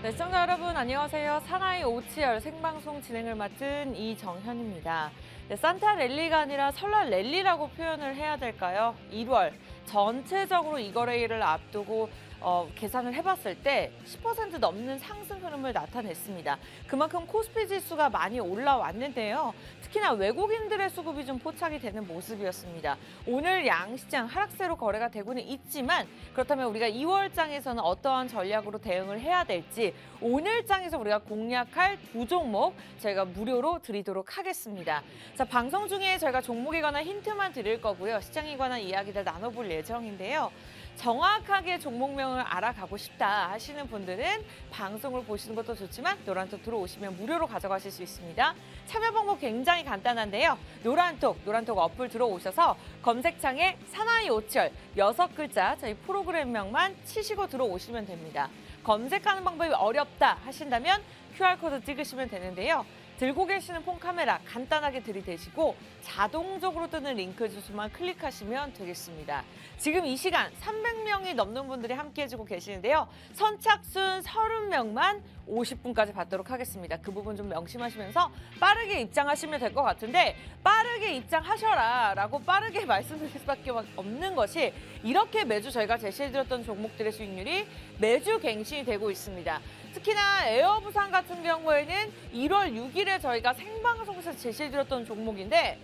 네, 시청자 여러분 안녕하세요. 사나이 오치열 생방송 진행을 맡은 이정현입니다. 네, 산타 랠리가 아니라 설날 랠리라고 표현을 해야 될까요? 1월 전체적으로 이 거래일을 앞두고 계산을 해봤을 때 10% 넘는 상승 흐름을 나타냈습니다. 그만큼 코스피 지수가 많이 올라왔는데요. 특히나 외국인들의 수급이 좀 포착이 되는 모습이었습니다. 오늘 양시장 하락세로 거래가 되고는 있지만 그렇다면 우리가 2월장에서는 어떠한 전략으로 대응을 해야 될지 오늘 장에서 우리가 공략할 두 종목 저희가 무료로 드리도록 하겠습니다. 자, 방송 중에 저희가 종목에 관한 힌트만 드릴 거고요. 시장에 관한 이야기들 나눠볼 예정인데요. 정확하게 종목명을 알아가고 싶다 하시는 분들은 방송을 보시는 것도 좋지만 노란톡 들어오시면 무료로 가져가실 수 있습니다. 참여 방법 굉장히 간단한데요. 노란톡 어플 들어오셔서 검색창에 사나이 오철 6글자 저희 프로그램명만 치시고 들어오시면 됩니다. 검색하는 방법이 어렵다 하신다면 QR코드 찍으시면 되는데요. 들고 계시는 폰 카메라 간단하게 들이대시고 자동적으로 뜨는 링크 주소만 클릭하시면 되겠습니다. 지금 이 시간 300명이 넘는 분들이 함께해주고 계시는데요. 선착순 30명만 50분까지 받도록 하겠습니다. 그 부분 좀 명심하시면서 빠르게 입장하시면 될 것 같은데 빠르게 입장하셔라 라고 빠르게 말씀드릴 수밖에 없는 것이 이렇게 매주 저희가 제시해드렸던 종목들의 수익률이 매주 갱신이 되고 있습니다. 특히나 에어부산 같은 경우에는 1월 6일에 저희가 생방송에서 제시해드렸던 종목인데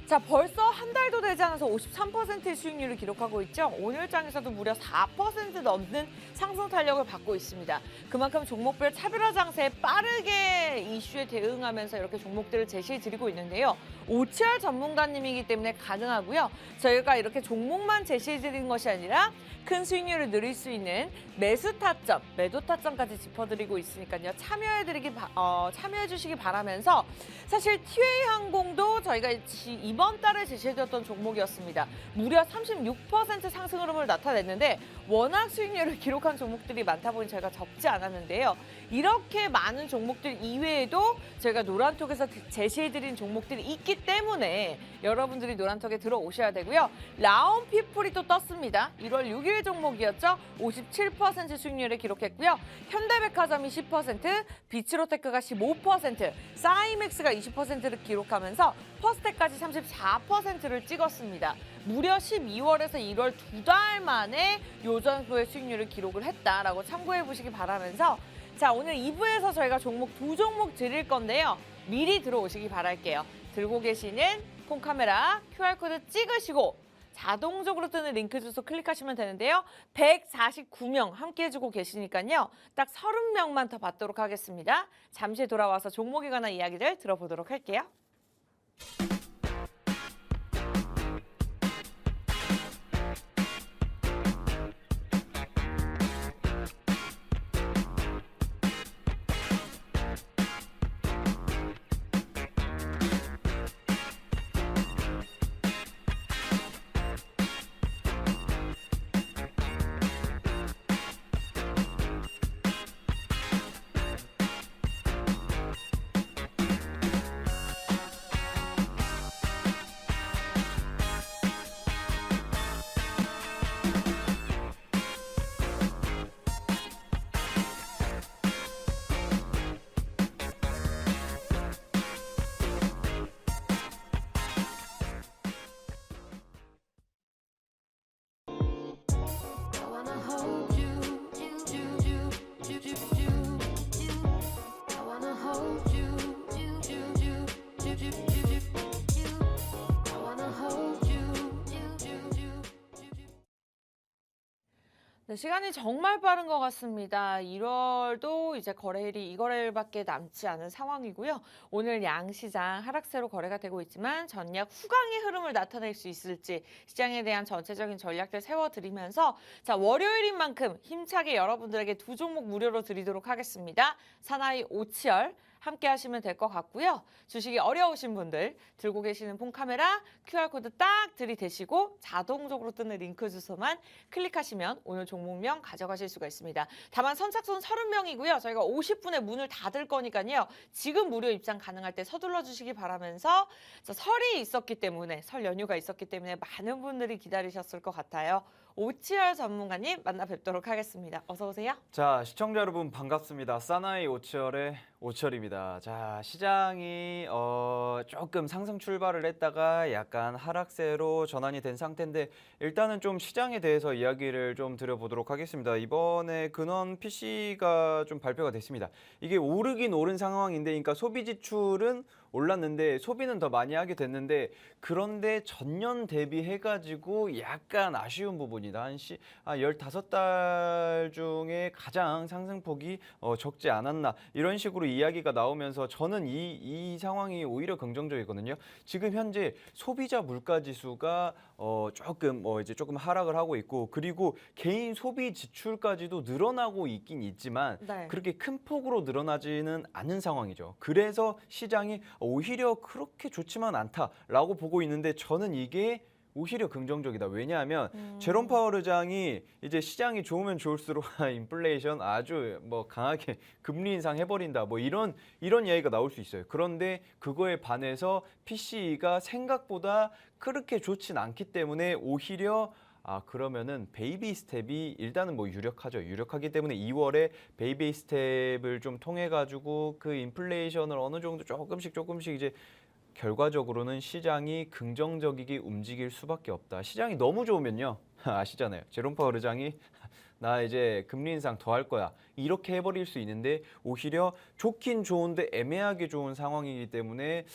자, 벌써 한 달도 되지 않아서 53%의 수익률을 기록하고 있죠. 오늘 장에서도 무려 4% 넘는 상승 탄력을 받고 있습니다. 그만큼 종목별 차별화 장세에 빠르게 이슈에 대응하면서 이렇게 종목들을 제시해드리고 있는데요. 오치열 전문가님이기 때문에 가능하고요. 저희가 이렇게 종목만 제시해드리는 것이 아니라 큰 수익률을 누릴 수 있는 매수 타점, 매도 타점까지 짚어드리고 있으니까요. 참여해주시기 바라면서 사실 티웨이항공도 저희가 이번 달에 제시해드렸던 종목이었습니다. 무려 36% 상승 흐름을 나타냈는데 워낙 수익률을 기록한 종목들이 많다 보니 저희가 접지 않았는데요. 이렇게 많은 종목들 이외에도 저희가 노란톡에서 제시해드린 종목들이 있기 때문에 여러분들이 노란톡에 들어오셔야 되고요. 라온피플이 또 떴습니다. 1월 6일 종목이었죠. 57% 수익률을 기록했고요. 현대백화점이 10%, 비츠로테크가 15%, 사이맥스가 20%를 기록하면서 퍼스텍까지 34%를 찍었습니다. 무려 12월에서 1월 2달 만에 요 정도의 수익률을 기록을 했다라고 참고해 보시기 바라면서 자, 오늘 2부에서 저희가 두 종목 드릴 건데요. 미리 들어오시기 바랄게요. 들고 계시는 폰 카메라 QR코드 찍으시고 자동적으로 뜨는 링크 주소 클릭하시면 되는데요. 149명 함께해주고 계시니까요. 딱 30명만 더 받도록 하겠습니다. 잠시 돌아와서 종목에 관한 이야기들 들어보도록 할게요. 네, 시간이 정말 빠른 것 같습니다. 1월도 이제 거래일이 이 거래일밖에 남지 않은 상황이고요. 오늘 양시장 하락세로 거래가 되고 있지만 전략 후강의 흐름을 나타낼 수 있을지 시장에 대한 전체적인 전략들 세워드리면서 자, 월요일인 만큼 힘차게 여러분들에게 두 종목 무료로 드리도록 하겠습니다. 사나이 오치열 함께 하시면 될 것 같고요. 주식이 어려우신 분들 들고 계시는 폰 카메라 QR코드 딱 들이대시고 자동적으로 뜨는 링크 주소만 클릭하시면 오늘 종목명 가져가실 수가 있습니다. 다만 선착순 30명이고요. 저희가 50분에 문을 닫을 거니까요. 지금 무료 입장 가능할 때 서둘러 주시기 바라면서 설이 있었기 때문에 설 연휴가 있었기 때문에 많은 분들이 기다리셨을 것 같아요. 오치열 전문가님 만나 뵙도록 하겠습니다. 어서 오세요. 자, 시청자 여러분 반갑습니다. 사나이 오치열의 오치열입니다. 자, 시장이 조금 상승 출발을 했다가 약간 하락세로 전환이 된 상태인데 일단은 좀 시장에 대해서 이야기를 좀 드려보도록 하겠습니다. 이번에 근원 PC가 좀 발표가 됐습니다. 이게 오르긴 오른 상황인데 그러니까 소비 지출은 올랐는데 소비는 더 많이 하게 됐는데 그런데 전년 대비해가지고 약간 아쉬운 부분이다. 한 15달 중에 가장 상승폭이 적지 않았나 이런 식으로 이야기가 나오면서 저는 이 상황이 오히려 긍정적이거든요. 지금 현재 소비자 물가 지수가 조금 하락을 하고 있고 그리고 개인 소비 지출까지도 늘어나고 있긴 있지만 네. 그렇게 큰 폭으로 늘어나지는 않은 상황이죠. 그래서 시장이 오히려 그렇게 좋지만 않다라고 보고 있는데 저는 이게 오히려 긍정적이다. 왜냐하면 제롬 파월 의장이 이제 시장이 좋으면 좋을수록 인플레이션 아주 강하게 금리 인상 해버린다. 이런 이야기가 나올 수 있어요. 그런데 그거에 반해서 PCE가 생각보다 그렇게 좋진 않기 때문에 오히려 그러면은 베이비 스텝이 일단은 유력하죠. 유력하기 때문에 2월에 베이비 스텝을 좀 통해 가지고 그 인플레이션을 어느 정도 조금씩 이제 결과적으로는 시장이 긍정적이게 움직일 수밖에 없다. 시장이 너무 좋으면요. 아시잖아요. 제롬 파월 의장이 나 이제 금리 인상 더 할 거야. 이렇게 해버릴 수 있는데 오히려 좋긴 좋은데 애매하게 좋은 상황이기 때문에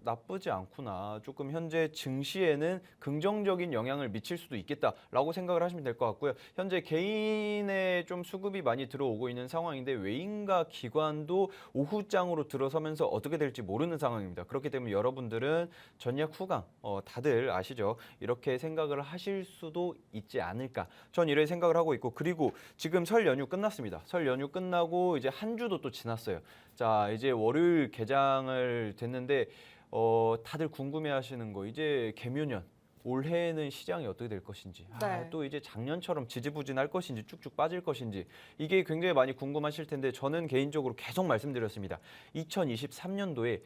나쁘지 않구나. 조금 현재 증시에는 긍정적인 영향을 미칠 수도 있겠다라고 생각을 하시면 될 것 같고요. 현재 개인의 좀 수급이 많이 들어오고 있는 상황인데 외인과 기관도 오후장으로 들어서면서 어떻게 될지 모르는 상황입니다. 그렇기 때문에 여러분들은 전략 후강 다들 아시죠? 이렇게 생각을 하실 수도 있지 않을까. 전 이런 생각을 하고 있고 그리고 지금 설 연휴 끝났습니다. 설 연휴 끝나고 이제 한 주도 또 지났어요. 자, 이제 월요일 개장을 됐는데 다들 궁금해하시는 거 이제 개묘년 올해는 시장이 어떻게 될 것인지 네. 또 이제 작년처럼 지지부진할 것인지 쭉쭉 빠질 것인지 이게 굉장히 많이 궁금하실 텐데 저는 개인적으로 계속 말씀드렸습니다. 2023년도에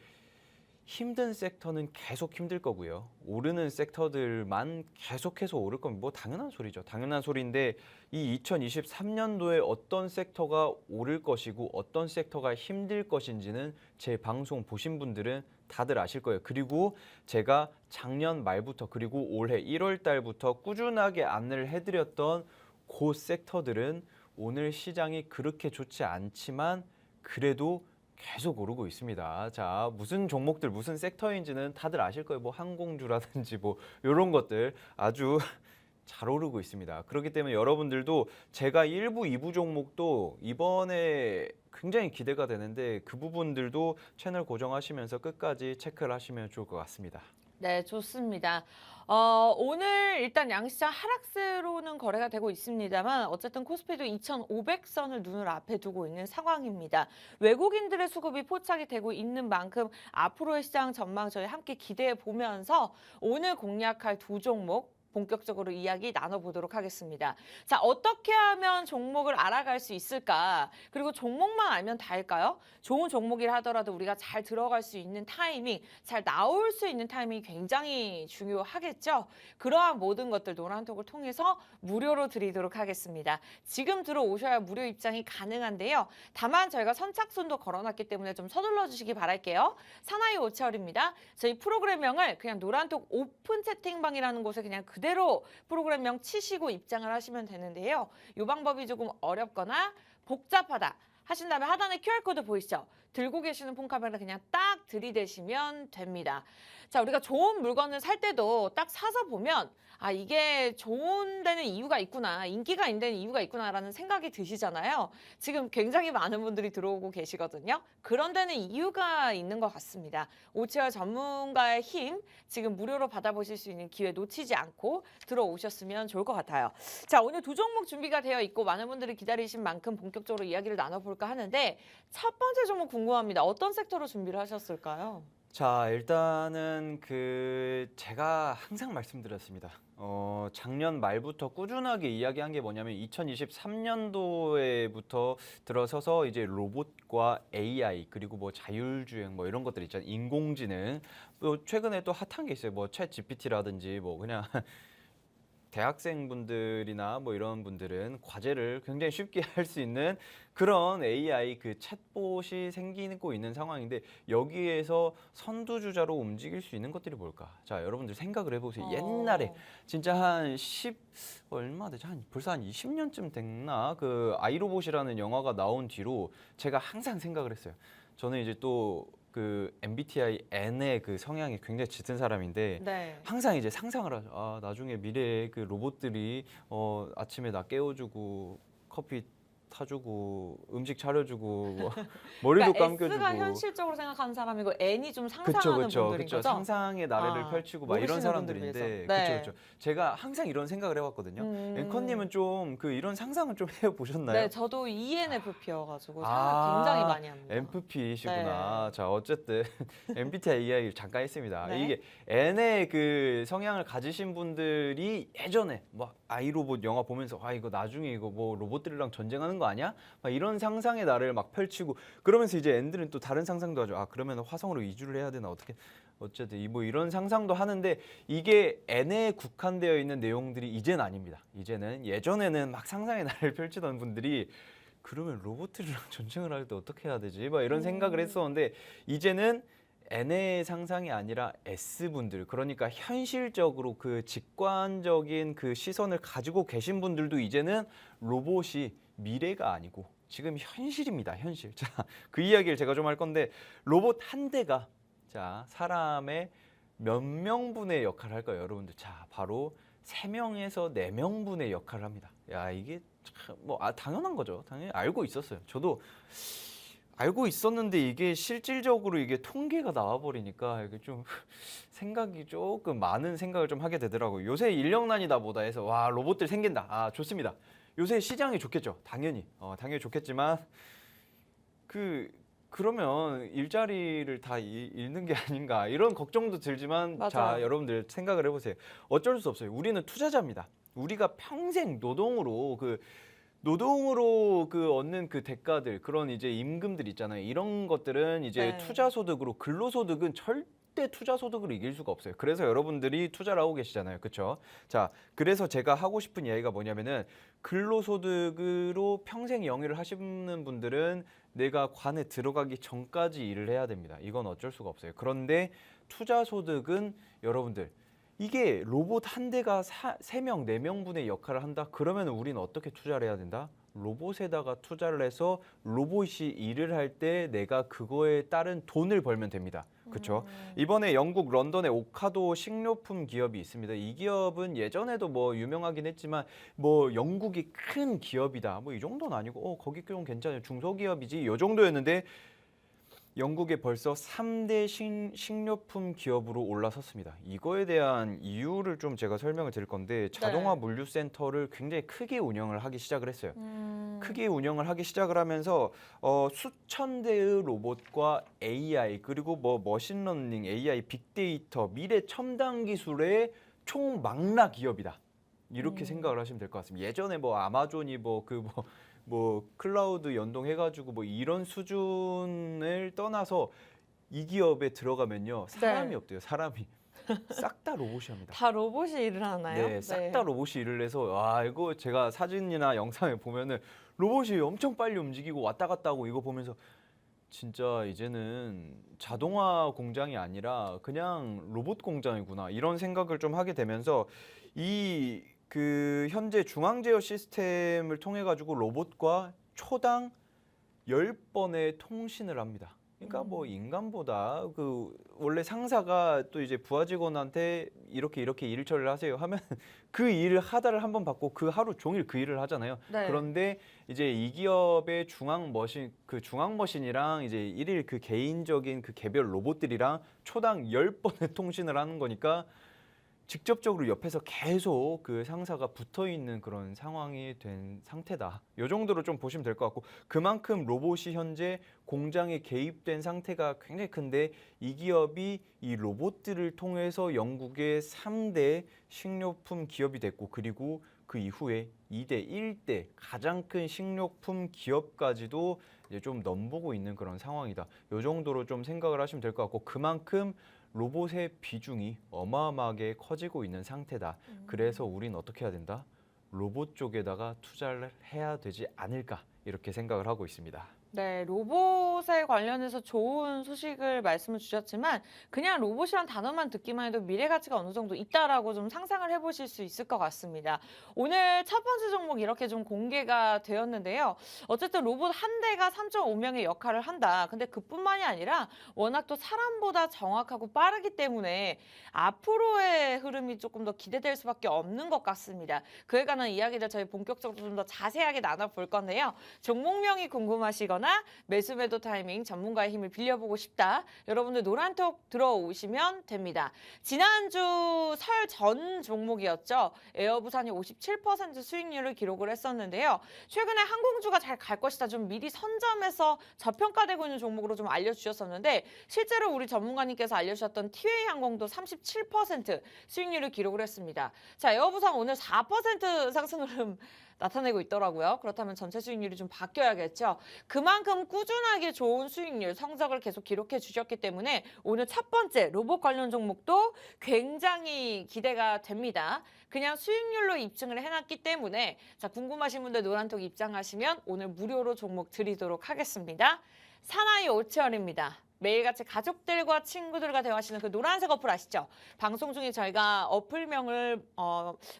힘든 섹터는 계속 힘들 거고요. 오르는 섹터들만 계속해서 오를 거면 당연한 소리죠. 당연한 소리인데 이 2023년도에 어떤 섹터가 오를 것이고 어떤 섹터가 힘들 것인지는 제 방송 보신 분들은 다들 아실 거예요. 그리고 제가 작년 말부터 그리고 올해 1월 달부터 꾸준하게 안내를 해드렸던 그 섹터들은 오늘 시장이 그렇게 좋지 않지만 그래도 계속 오르고 있습니다. 자, 무슨 종목들, 무슨 섹터인지는 다들 아실 거예요. 항공주라든지 이런 것들 아주 잘 오르고 있습니다. 그렇기 때문에 여러분들도 제가 1부, 2부 종목도 이번에 굉장히 기대가 되는데 그 부분들도 채널 고정하시면서 끝까지 체크를 하시면 좋을 것 같습니다. 네, 좋습니다. 오늘 일단 양시장 하락세로는 거래가 되고 있습니다만 어쨌든 코스피도 2,500선을 눈을 앞에 두고 있는 상황입니다. 외국인들의 수급이 포착이 되고 있는 만큼 앞으로의 시장 전망 저희 함께 기대해 보면서 오늘 공략할 두 종목 본격적으로 이야기 나눠보도록 하겠습니다. 자, 어떻게 하면 종목을 알아갈 수 있을까? 그리고 종목만 알면 다일까요? 좋은 종목이라 하더라도 우리가 잘 들어갈 수 있는 타이밍, 잘 나올 수 있는 타이밍이 굉장히 중요하겠죠? 그러한 모든 것들 노란톡을 통해서 무료로 드리도록 하겠습니다. 지금 들어오셔야 무료 입장이 가능한데요. 다만 저희가 선착순도 걸어놨기 때문에 좀 서둘러 주시기 바랄게요. 사나이 오치열입니다. 저희 프로그램명을 그냥 노란톡 오픈 채팅방이라는 곳에 그냥 그대로 프로그램명 치시고 입장을 하시면 되는데요. 이 방법이 조금 어렵거나 복잡하다 하신 다음에 하단에 QR코드 보이시죠? 들고 계시는 폰카메라 그냥 딱 들이대시면 됩니다. 자, 우리가 좋은 물건을 살 때도 딱 사서 보면 이게 좋은 데는 이유가 있구나, 인기가 있는 데는 이유가 있구나라는 생각이 드시잖아요. 지금 굉장히 많은 분들이 들어오고 계시거든요. 그런 데는 이유가 있는 것 같습니다. 오치열 전문가의 힘 지금 무료로 받아보실 수 있는 기회 놓치지 않고 들어오셨으면 좋을 것 같아요. 자, 오늘 두 종목 준비가 되어 있고 많은 분들이 기다리신 만큼 본격적으로 이야기를 나눠볼까 하는데 첫 번째 종목 궁금합니다. 어떤 섹터로 준비를 하셨을까요? 자, 일단은 제가 항상 말씀드렸습니다. 작년 말부터 꾸준하게 이야기한 게 뭐냐면 2023년도에부터 들어서서 이제 로봇과 AI 그리고 자율주행 이런 것들 있잖아요. 인공지능. 또 최근에 또 핫한 게 있어요. 챗 GPT라든지 그냥 대학생분들이나 뭐 이런 분들은 과제를 굉장히 쉽게 할 수 있는 그런 AI 그 챗봇이 생기고 있는 상황인데 여기에서 선두주자로 움직일 수 있는 것들이 뭘까? 자, 여러분들 생각을 해보세요. 옛날에 진짜 한 10, 얼마 되지? 벌써 한 20년쯤 됐나? 그 아이로봇이라는 영화가 나온 뒤로 제가 항상 생각을 했어요. 저는 이제 또 그 MBTI N의 그 성향이 굉장히 짙은 사람인데 네. 항상 이제 상상을 하죠. 아, 나중에 미래에 그 로봇들이 아침에 나 깨워주고 커피 타주고 음식 차려주고 뭐 머리도 그러니까 감겨주고. S가 현실적으로 생각하는 사람이고 N이 좀 그쵸, 상상하는 그쵸, 분들인 그쵸. 거죠? 상상의 나래를 아, 펼치고 막 이런 모르시는 분들을 사람들인데, 위해서. 그쵸, 네. 그쵸. 제가 항상 이런 생각을 해왔거든요. 앵커님은 좀 그 이런 상상을 좀 해보셨나요? 네, 저도 ENFP여가지고 아, 굉장히 많이 합니다. MFP시구나. 네. 자, 어쨌든 MBTI 이야기를 잠깐 했습니다. 네. 이게 N의 그 성향을 가지신 분들이 예전에 막 아이로봇 영화 보면서 아, 이거 나중에 이거 뭐 로봇들이랑 전쟁하는 거 아니야? 막 이런 상상의 나래를 막 펼치고 그러면서 이제 N들은 또 다른 상상도 하죠. 아, 그러면 화성으로 이주를 해야 되나 어떻게? 어쨌든 뭐 이런 상상도 하는데 이게 N에 국한되어 있는 내용들이 이제는 아닙니다. 이제는 예전에는 막 상상의 나래를 펼치던 분들이 그러면 로봇들이랑 전쟁을 할 때 어떻게 해야 되지? 막 이런 생각을 했었는데 이제는 N의 상상이 아니라 S분들, 그러니까 현실적으로 그 직관적인 그 시선을 가지고 계신 분들도 이제는 로봇이 미래가 아니고 지금 현실입니다. 현실. 자, 그 이야기를 제가 좀 할 건데 로봇 한 대가 자, 사람의 몇 명분의 역할을 할까요, 여러분들? 자, 바로 3명에서 4명분의 역할을 합니다. 야, 이게 참 뭐 당연한 거죠. 당연히 알고 있었어요. 저도 알고 있었는데 이게 실질적으로 이게 통계가 나와 버리니까 이게 좀 생각이 조금 많은 생각을 좀 하게 되더라고요. 요새 인력난이다 보다 해서 와, 로봇들 생긴다. 아, 좋습니다. 요새 시장이 좋겠죠. 당연히. 당연히 좋겠지만 그러면 일자리를 다 잃는 게 아닌가 이런 걱정도 들지만 자, 맞아요. 여러분들 생각을 해보세요. 어쩔 수 없어요. 우리는 투자자입니다. 우리가 평생 노동으로 그 얻는 그 대가들 그런 이제 임금들 있잖아요. 이런 것들은 이제 네. 투자 소득으로 근로소득은 절대 투자 소득으로 이길 수가 없어요. 그래서 여러분들이 투자를 하고 계시잖아요. 그렇죠? 자, 그래서 제가 하고 싶은 이야기가 뭐냐면은 근로소득으로 평생 영위를 하시는 분들은 내가 관에 들어가기 전까지 일을 해야 됩니다. 이건 어쩔 수가 없어요. 그런데 투자 소득은 여러분들 이게 로봇 한 대가 3명, 4명분의 역할을 한다? 그러면 우리는 어떻게 투자를 해야 된다? 로봇에다가 투자를 해서 로봇이 일을 할 때 내가 그거에 따른 돈을 벌면 됩니다. 그렇죠? 이번에 영국 런던의 오카도 식료품 기업이 있습니다. 이 기업은 예전에도 뭐 유명하긴 했지만 뭐 영국이 큰 기업이다. 뭐 이 정도는 아니고 거기 좀 괜찮아요. 중소기업이지. 요 정도였는데 영국에 벌써 3대 식료품 기업으로 올라섰습니다. 이거에 대한 이유를 좀 제가 설명을 드릴 건데 자동화 물류센터를 굉장히 크게 운영을 하기 시작을 했어요. 크게 운영을 하기 시작을 하면서 수천 대의 로봇과 AI 그리고 뭐 머신러닝, AI, 빅데이터, 미래 첨단 기술의 총망라 기업이다. 이렇게 생각을 하시면 될 것 같습니다. 예전에 뭐 아마존이 뭐 클라우드 연동해가지고 뭐 이런 수준을 떠나서 이 기업에 들어가면요 사람이 없대요. 사람이 싹 다 로봇이 합니다. 다 로봇이 일을 하나요? 네, 싹 다 로봇이 일을 해서 와, 이거 제가 사진이나 영상에 보면은 로봇이 엄청 빨리 움직이고 왔다 갔다 하고 이거 보면서 진짜 이제는 자동화 공장이 아니라 그냥 로봇 공장이구나 이런 생각을 좀 하게 되면서 그 현재 중앙 제어 시스템을 통해 가지고 로봇과 초당 10번의 통신을 합니다. 그러니까 뭐 인간보다 그 원래 상사가 또 이제 부하 직원한테 이렇게 일을 처리를 하세요 하면 그 일을 하다를 한 번 받고 그 하루 종일 그 일을 하잖아요. 네. 그런데 이제 이 기업의 중앙 머신이랑 이제 일일 그 개인적인 그 개별 로봇들이랑 초당 10번의 통신을 하는 거니까 직접적으로 옆에서 계속 그 상사가 붙어 있는 그런 상황이 된 상태다. 이 정도로 좀 보시면 될 것 같고 그만큼 로봇이 현재 공장에 개입된 상태가 굉장히 큰데 이 기업이 이 로봇들을 통해서 영국의 3대 식료품 기업이 됐고 그리고 그 이후에 2대, 1대 가장 큰 식료품 기업까지도 이제 좀 넘보고 있는 그런 상황이다. 이 정도로 좀 생각을 하시면 될 것 같고 그만큼 로봇의 비중이 어마어마하게 커지고 있는 상태다. 그래서 우린 어떻게 해야 된다? 로봇 쪽에다가 투자를 해야 되지 않을까 이렇게 생각을 하고 있습니다. 네, 로봇에 관련해서 좋은 소식을 말씀을 주셨지만 그냥 로봇이란 단어만 듣기만 해도 미래 가치가 어느 정도 있다라고 좀 상상을 해보실 수 있을 것 같습니다. 오늘 첫 번째 종목 이렇게 좀 공개가 되었는데요. 어쨌든 로봇 한 대가 3.5명의 역할을 한다. 근데 그뿐만이 아니라 워낙 또 사람보다 정확하고 빠르기 때문에 앞으로의 흐름이 조금 더 기대될 수밖에 없는 것 같습니다. 그에 관한 이야기를 저희 본격적으로 좀 더 자세하게 나눠볼 건데요. 종목명이 궁금하시거나 매수 매도 타이밍 전문가의 힘을 빌려보고 싶다. 여러분들 노란톡 들어오시면 됩니다. 지난주 설 전 종목이었죠. 에어부산이 57% 수익률을 기록을 했었는데요. 최근에 항공주가 잘 갈 것이다. 좀 미리 선점해서 저평가되고 있는 종목으로 좀 알려주셨었는데 실제로 우리 전문가님께서 알려주셨던 티웨이 항공도 37% 수익률을 기록을 했습니다. 자, 에어부산 오늘 4% 상승 흐름 나타내고 있더라고요. 그렇다면 전체 수익률이 좀 바뀌어야겠죠. 그만큼 꾸준하게 좋은 수익률 성적을 계속 기록해 주셨기 때문에 오늘 첫 번째 로봇 관련 종목도 굉장히 기대가 됩니다. 그냥 수익률로 입증을 해놨기 때문에 자, 궁금하신 분들 노란톡 입장하시면 오늘 무료로 종목 드리도록 하겠습니다. 사나이 오치얼입니다. 매일같이 가족들과 친구들과 대화하시는 그 노란색 어플 아시죠? 방송 중에 저희가 어플명을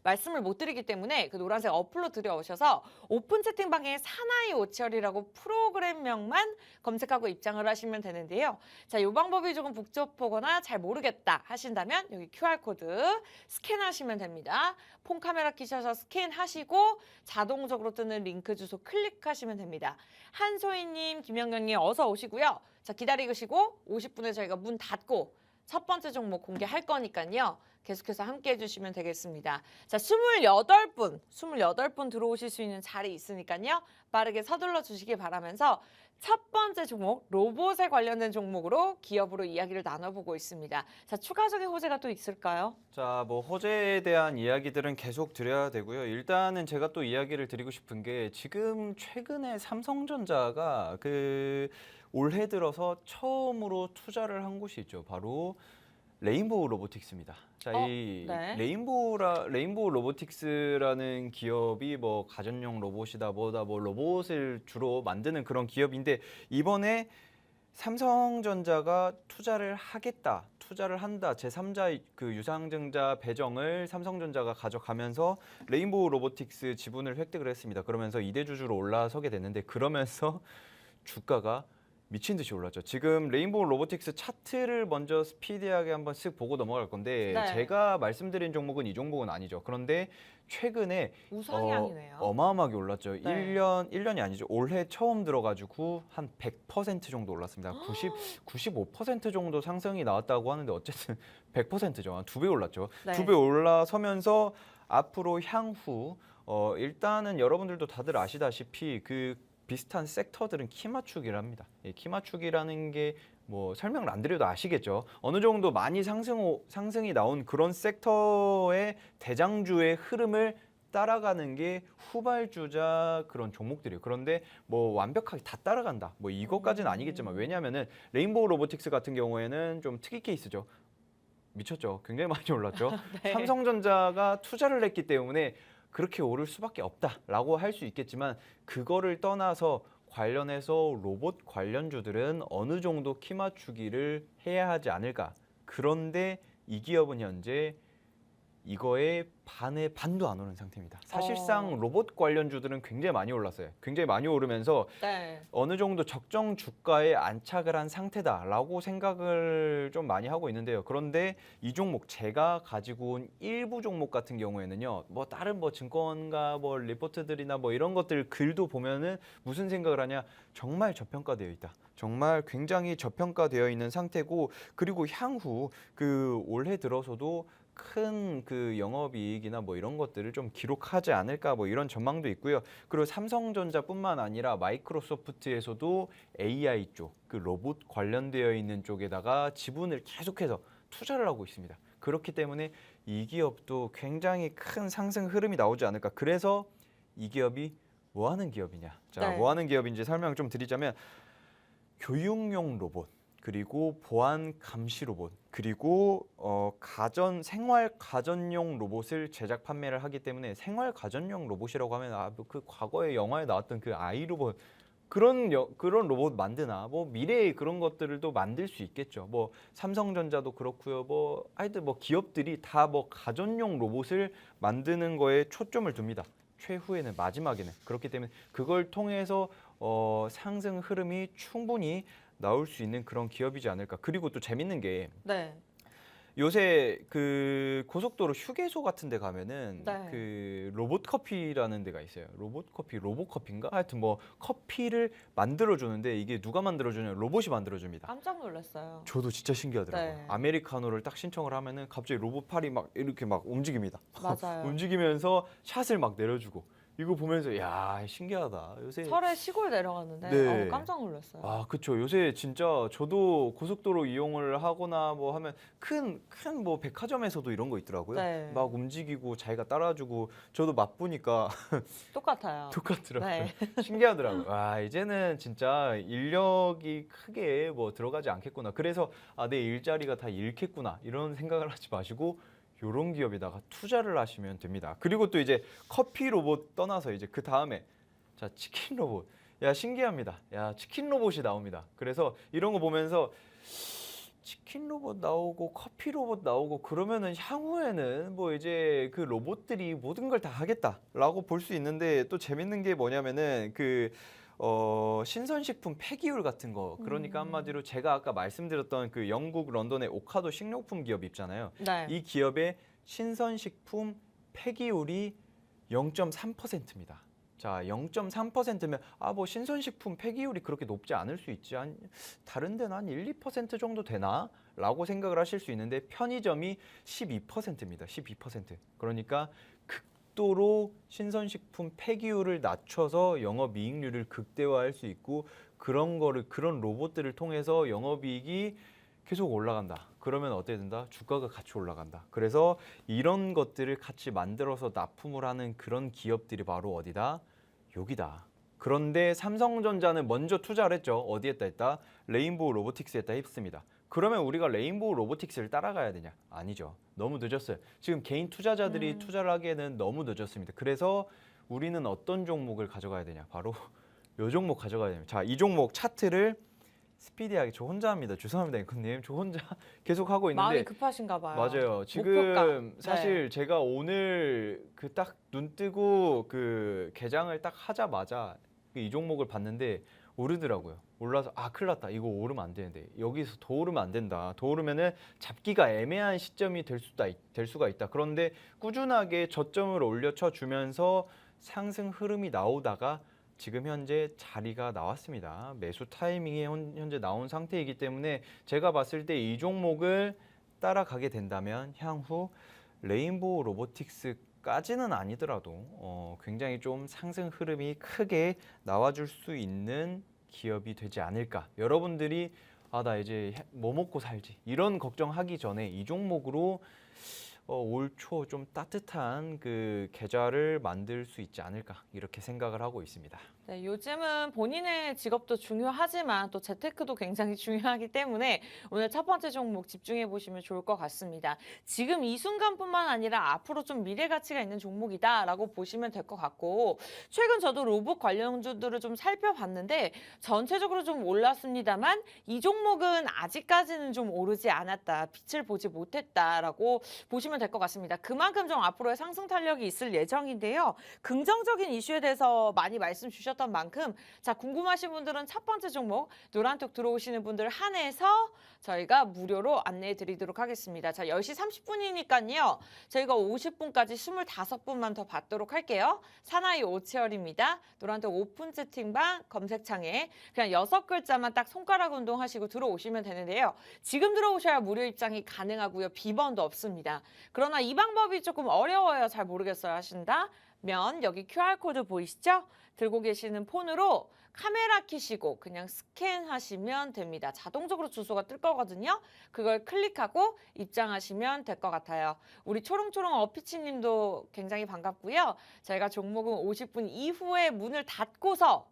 말씀을 못 드리기 때문에 그 노란색 어플로 들여오셔서 오픈 채팅방에 사나이 오치얼이라고 프로그램명만 검색하고 입장을 하시면 되는데요. 자, 이 방법이 조금 복잡하거나 잘 모르겠다 하신다면 여기 QR코드 스캔하시면 됩니다. 폰 카메라 켜셔서 스캔하시고 자동적으로 뜨는 링크 주소 클릭하시면 됩니다. 한소희님, 김영경님 어서 오시고요. 자, 기다리시고 50분에 저희가 문 닫고 첫 번째 종목 공개할 거니까요. 계속해서 함께 해주시면 되겠습니다. 자, 28분 들어오실 수 있는 자리 있으니까요. 빠르게 서둘러 주시기 바라면서 첫 번째 종목, 로봇에 관련된 종목으로 기업으로 이야기를 나눠보고 있습니다. 자, 추가적인 호재가 또 있을까요? 자, 뭐 호재에 대한 이야기들은 계속 드려야 되고요. 일단은 제가 또 이야기를 드리고 싶은 게 지금 최근에 삼성전자가 올해 들어서 처음으로 투자를 한 곳이 있죠. 바로 레인보우 로보틱스입니다. 자, 이 네. 레인보우 로보틱스라는 기업이 뭐 가전용 로봇이다 뭐다 뭐 로봇을 주로 만드는 그런 기업인데 이번에 삼성전자가 투자를 한다. 제3자 그 유상증자 배정을 삼성전자가 가져가면서 레인보우 로보틱스 지분을 획득을 했습니다. 그러면서 2대 주주로 올라서게 됐는데 그러면서 주가가 미친 듯이 올랐죠. 지금 레인보우 로보틱스 차트를 먼저 스피디하게 한번 쓱 보고 넘어갈 건데 네. 제가 말씀드린 종목은 이 종목은 아니죠. 그런데 최근에 우상향이네요. 어마어마하게 올랐죠. 네. 1년이 아니죠. 올해 처음 들어가지고 한 100% 정도 올랐습니다. 95% 정도 상승이 나왔다고 하는데 어쨌든 100%죠. 한 2배 올랐죠. 네. 2배 올라서면서 앞으로 향후 일단은 여러분들도 다들 아시다시피 그 비슷한 섹터들은 키 맞추기를 합니다. 키 맞추기라는 게 뭐 설명을 안 드려도 아시겠죠. 어느 정도 많이 상승이 나온 그런 섹터의 대장주의 흐름을 따라가는 게 후발주자 그런 종목들이에요. 그런데 뭐 완벽하게 다 따라간다. 뭐 이것까지는 아니겠지만 왜냐하면은 레인보우 로보틱스 같은 경우에는 좀 특이 케이스죠. 미쳤죠. 굉장히 많이 올랐죠. 네. 삼성전자가 투자를 했기 때문에 그렇게 오를 수밖에 없다라고 할 수 있겠지만 그거를 떠나서 관련해서 로봇 관련주들은 어느 정도 키 맞추기를 해야 하지 않을까. 그런데 이 기업은 현재 이거의 반도 안 오른 상태입니다. 사실상 로봇 관련주들은 굉장히 많이 올랐어요. 굉장히 많이 오르면서 네. 어느 정도 적정 주가에 안착을 한 상태다라고 생각을 좀 많이 하고 있는데요. 그런데 이 종목 제가 가지고 온 일부 종목 같은 경우에는요. 뭐 다른 뭐 증권가 뭐 리포트들이나 뭐 이런 것들 글도 보면은 무슨 생각을 하냐? 정말 저평가되어 있다. 정말 굉장히 저평가되어 있는 상태고 그리고 향후 올해 들어서도 큰 영업이익이나 뭐 이런 것들을 좀 기록하지 않을까 뭐 이런 전망도 있고요. 그리고 삼성전자뿐만 아니라 마이크로소프트에서도 AI 쪽, 로봇 관련되어 있는 쪽에다가 지분을 계속해서 투자를 하고 있습니다. 그렇기 때문에 이 기업도 굉장히 큰 상승 흐름이 나오지 않을까. 그래서 이 기업이 뭐 하는 기업이냐. 자, 네. 뭐 하는 기업인지 설명을 좀 드리자면 교육용 로봇. 그리고 보안 감시 로봇, 그리고 생활 가전용 로봇을 제작 판매를 하기 때문에 생활 가전용 로봇이라고 하면 그 과거에 영화에 나왔던 그 아이 로봇 그런 로봇 만드나 뭐 미래의 그런 것들을 또 만들 수 있겠죠. 뭐 삼성전자도 그렇고요. 뭐 하여튼 뭐 기업들이 다 뭐 가전용 로봇을 만드는 거에 초점을 둡니다. 최후에는 마지막에는 그렇기 때문에 그걸 통해서 상승 흐름이 충분히 나올 수 있는 그런 기업이지 않을까. 그리고 또 재밌는 게 네. 요새 그 고속도로 휴게소 같은 데 가면은 네. 그 로봇 커피라는 데가 있어요. 로봇 커피인가? 하여튼 뭐 커피를 만들어 주는데 이게 누가 만들어 주냐? 로봇이 만들어 줍니다. 깜짝 놀랐어요. 저도 진짜 신기하더라고요. 네. 아메리카노를 딱 신청을 하면은 갑자기 로봇 팔이 막 이렇게 막 움직입니다. 맞아요. 움직이면서 샷을 막 내려주고 이거 보면서 야 신기하다. 요새 설에 시골 내려갔는데 네. 깜짝 놀랐어요. 그쵸. 요새 진짜 저도 고속도로 이용을 하거나 뭐 하면 큰 뭐 백화점에서도 이런 거 있더라고요. 네. 막 움직이고 자기가 따라주고 저도 맛보니까 똑같아요. 똑같더라고요. 네. 신기하더라고요. 이제는 진짜 인력이 크게 뭐 들어가지 않겠구나. 그래서 내 일자리가 다 잃겠구나. 이런 생각을 하지 마시고 요런 기업에다가 투자를 하시면 됩니다. 그리고 또 이제 커피 로봇 떠나서 이제 그 다음에 자 치킨 로봇. 야 신기합니다. 야 치킨 로봇이 나옵니다. 그래서 이런 거 보면서 치킨 로봇 나오고 커피 로봇 나오고 그러면은 향후에는 뭐 이제 그 로봇들이 모든 걸 다 하겠다라고 볼 수 있는데 또 재밌는 게 뭐냐면은 그 신선식품 폐기율 같은 거 그러니까 한마디로 제가 아까 말씀드렸던 그 영국 런던의 오카도 식료품 기업 있잖아요. 네. 이 기업의 신선식품 폐기율이 0.3%입니다. 자, 0.3%면 뭐 신선식품 폐기율이 그렇게 높지 않을 수 있지. 다른 데는 한 1, 2% 정도 되나? 라고 생각을 하실 수 있는데 편의점이 12%입니다. 12%. 그러니까 극도로 신선식품 폐기율을 낮춰서 영업이익률을 극대화할 수 있고 그런 로봇들을 통해서 영업이익이 계속 올라간다. 그러면 어떻게 된다? 주가가 같이 올라간다. 그래서 이런 것들을 같이 만들어서 납품을 하는 그런 기업들이 바로 어디다? 여기다. 그런데 삼성전자는 먼저 투자를 했죠. 어디에다 했다? 레인보우 로보틱스에다 했습니다. 그러면 우리가 레인보우 로보틱스를 따라가야 되냐? 아니죠. 너무 늦었어요. 지금 개인 투자자들이 투자를 하기에는 너무 늦었습니다. 그래서 우리는 어떤 종목을 가져가야 되냐? 바로 이 종목 가져가야 됩니다. 자, 이 종목 차트를 스피디하게 저 혼자 합니다. 죄송합니다, 앵커님. 저 혼자 계속 하고 있는데 마음이 급하신가 봐요. 맞아요. 목표가. 지금 사실 제가 오늘 그 딱 눈 뜨고 그 개장을 딱 하자마자 이 종목을 봤는데 오르더라고요. 올라서 큰일 났다. 이거 오르면 안 되는데 여기서 더 오르면 안 된다. 더 오르면은 잡기가 애매한 시점이 될 수가 있다. 그런데 꾸준하게 저점을 올려쳐 주면서 상승 흐름이 나오다가 지금 현재 자리가 나왔습니다. 매수 타이밍에 현재 나온 상태이기 때문에 제가 봤을 때 이 종목을 따라가게 된다면 향후 레인보우 로보틱스까지는 아니더라도 굉장히 좀 상승 흐름이 크게 나와줄 수 있는 기업이 되지 않을까. 여러분들이 나 이제 뭐 먹고 살지 이런 걱정하기 전에 이 종목으로 올 초 좀 따뜻한 그 계좌를 만들 수 있지 않을까 이렇게 생각을 하고 있습니다. 네, 요즘은 본인의 직업도 중요하지만 또 재테크도 굉장히 중요하기 때문에 오늘 첫 번째 종목 집중해 보시면 좋을 것 같습니다. 지금 이 순간뿐만 아니라 앞으로 좀 미래 가치가 있는 종목이다라고 보시면 될 것 같고 최근 저도 로봇 관련주들을 좀 살펴봤는데 전체적으로 좀 올랐습니다만 이 종목은 아직까지는 좀 오르지 않았다. 빛을 보지 못했다라고 보시면 될 것 같습니다. 그만큼 좀 앞으로의 상승 탄력이 있을 예정인데요. 긍정적인 이슈에 대해서 많이 말씀 주셨던 만큼 자 궁금하신 분들은 첫 번째 종목 노란톡 들어오시는 분들 한해서 저희가 무료로 안내해 드리도록 하겠습니다. 자 10시 30분이니까요. 저희가 50분까지 25분만 더 받도록 할게요. 사나이 오치열입니다. 노란톡 오픈 채팅방 검색창에 그냥 6글자만 딱 손가락 운동하시고 들어오시면 되는데요. 지금 들어오셔야 무료 입장이 가능하고요. 비번도 없습니다. 그러나 이 방법이 조금 어려워요. 잘 모르겠어요 하신다. 면 여기 QR코드 보이시죠? 들고 계시는 폰으로 카메라 켜시고 그냥 스캔하시면 됩니다. 자동적으로 주소가 뜰 거거든요. 그걸 클릭하고 입장하시면 될 것 같아요. 우리 초롱초롱 어피치님도 굉장히 반갑고요. 저희가 종목은 50분 이후에 문을 닫고서